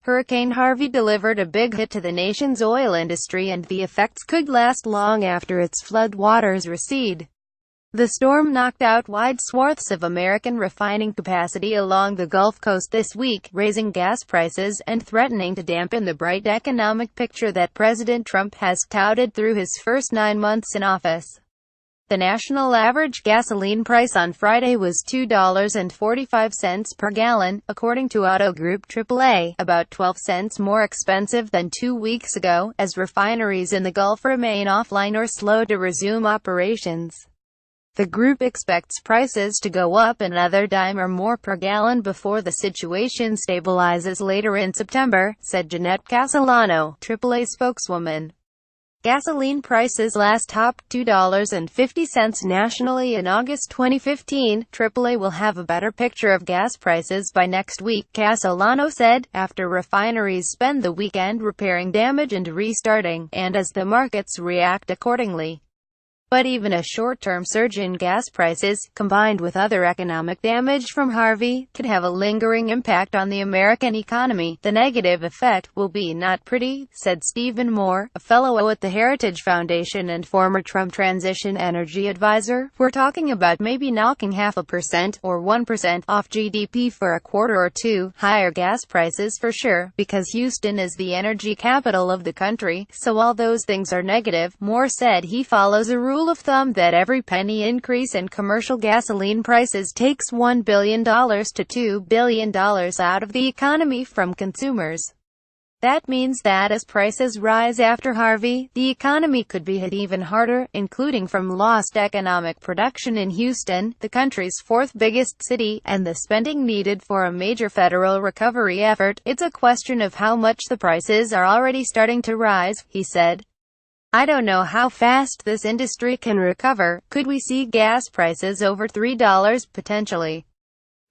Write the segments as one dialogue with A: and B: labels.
A: Hurricane Harvey delivered a big hit to the nation's oil industry, and the effects could last long after its floodwaters recede. The storm knocked out wide swaths of American refining capacity along the Gulf Coast this week, raising gas prices and threatening to dampen the bright economic picture that President Trump has touted through his first 9 months in office. The national average gasoline price on Friday was $2.45 per gallon, according to Auto Group AAA, about 12 cents more expensive than 2 weeks ago, as refineries in the Gulf remain offline or slow to resume operations. The group expects prices to go up another dime or more per gallon before the situation stabilizes later in September, said Jeanette Castellano, AAA spokeswoman. Gasoline prices last topped $2.50 nationally in August 2015. AAA will have a better picture of gas prices by next week, Castellano said, after refineries spend the weekend repairing damage and restarting, and as the markets react accordingly. But even a short-term surge in gas prices, combined with other economic damage from Harvey, could have a lingering impact on the American economy. The negative effect will be not pretty, said Stephen Moore, a fellow at the Heritage Foundation and former Trump transition energy advisor. We're talking about maybe knocking 0.5% or 1% off GDP for a quarter or two. Higher gas prices for sure, because Houston is the energy capital of the country, so all those things are negative. Moore said he follows a rule of thumb that every penny increase in commercial gasoline prices takes $1 billion to $2 billion out of the economy from consumers. That means that as prices rise after Harvey, the economy could be hit even harder, including from lost economic production in Houston, the country's fourth biggest city, and the spending needed for a major federal recovery effort. It's a question of how much the prices are already starting to rise, he said. I don't know how fast this industry can recover. Could we see gas prices over $3 potentially?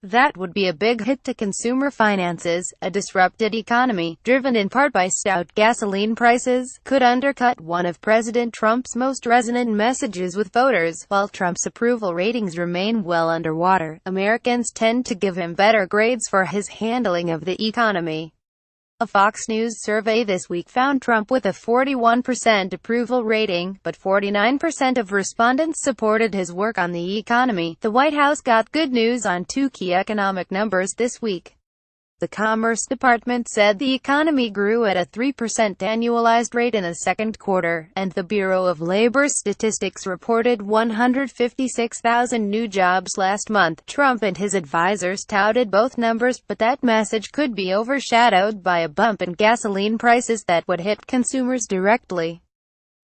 A: That would be a big hit to consumer finances. A disrupted economy, driven in part by stout gasoline prices, could undercut one of President Trump's most resonant messages with voters. While Trump's approval ratings remain well underwater, Americans tend to give him better grades for his handling of the economy. A Fox News survey this week found Trump with a 41% approval rating, but 49% of respondents supported his work on the economy. The White House got good news on two key economic numbers this week. The Commerce Department said the economy grew at a 3% annualized rate in the second quarter, and the Bureau of Labor Statistics reported 156,000 new jobs last month. Trump and his advisors touted both numbers, but that message could be overshadowed by a bump in gasoline prices that would hit consumers directly.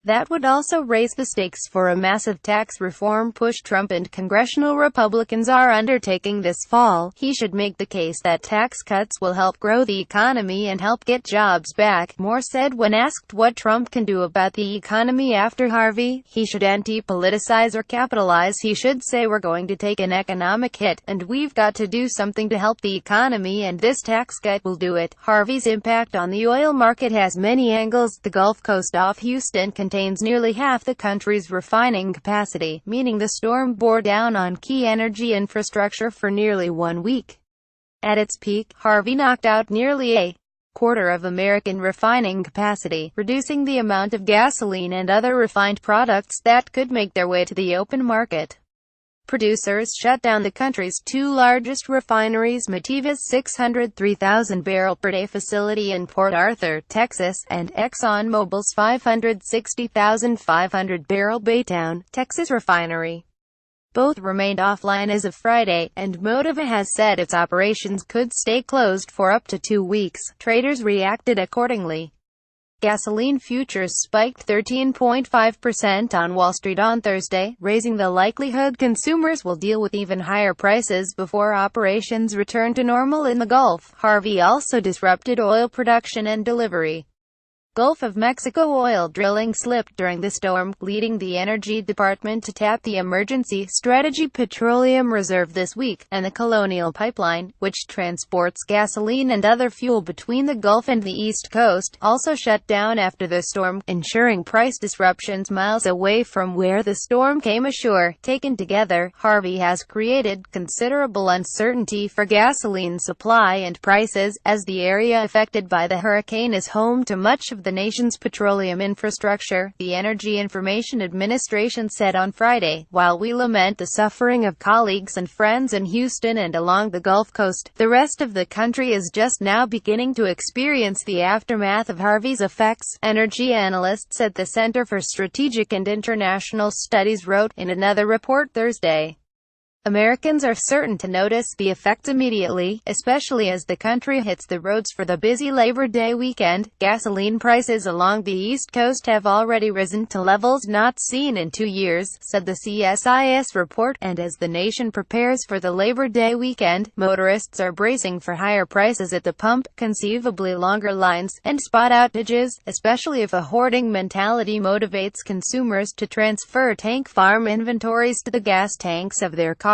A: That would also raise the stakes for a massive tax reform push Trump and congressional Republicans are undertaking this fall. He should make the case that tax cuts will help grow the economy and help get jobs back, Moore said when asked what Trump can do about the economy after Harvey. He should anti-politicize or capitalize. He should say we're going to take an economic hit, and we've got to do something to help the economy, and this tax cut will do it. Harvey's impact on the oil market has many angles. The Gulf Coast off Houston contains nearly half the country's refining capacity, meaning the storm bore down on key energy infrastructure for nearly 1 week. At its peak, Harvey knocked out nearly a quarter of American refining capacity, reducing the amount of gasoline and other refined products that could make their way to the open market. Producers shut down the country's two largest refineries, Motiva's 603,000-barrel-per-day facility in Port Arthur, Texas, and ExxonMobil's 560,500-barrel Baytown, Texas refinery. Both remained offline as of Friday, and Motiva has said its operations could stay closed for up to 2 weeks. Traders reacted accordingly. Gasoline futures spiked 13.5% on Wall Street on Thursday, raising the likelihood consumers will deal with even higher prices before operations return to normal in the Gulf. Harvey also disrupted oil production and delivery. Gulf of Mexico oil drilling slipped during the storm, leading the Energy Department to tap the Emergency Strategy Petroleum Reserve this week, and the Colonial Pipeline, which transports gasoline and other fuel between the Gulf and the East Coast, also shut down after the storm, ensuring price disruptions miles away from where the storm came ashore. Taken together, Harvey has created considerable uncertainty for gasoline supply and prices, as the area affected by the hurricane is home to much of the nation's petroleum infrastructure, the Energy Information Administration said on Friday. While we lament the suffering of colleagues and friends in Houston and along the Gulf Coast, the rest of the country is just now beginning to experience the aftermath of Harvey's effects, energy analysts at the Center for Strategic and International Studies wrote in another report Thursday. Americans are certain to notice the effects immediately, especially as the country hits the roads for the busy Labor Day weekend. Gasoline prices along the East Coast have already risen to levels not seen in 2 years, said the CSIS report, and as the nation prepares for the Labor Day weekend, motorists are bracing for higher prices at the pump, conceivably longer lines, and spot outages, especially if a hoarding mentality motivates consumers to transfer tank farm inventories to the gas tanks of their cars.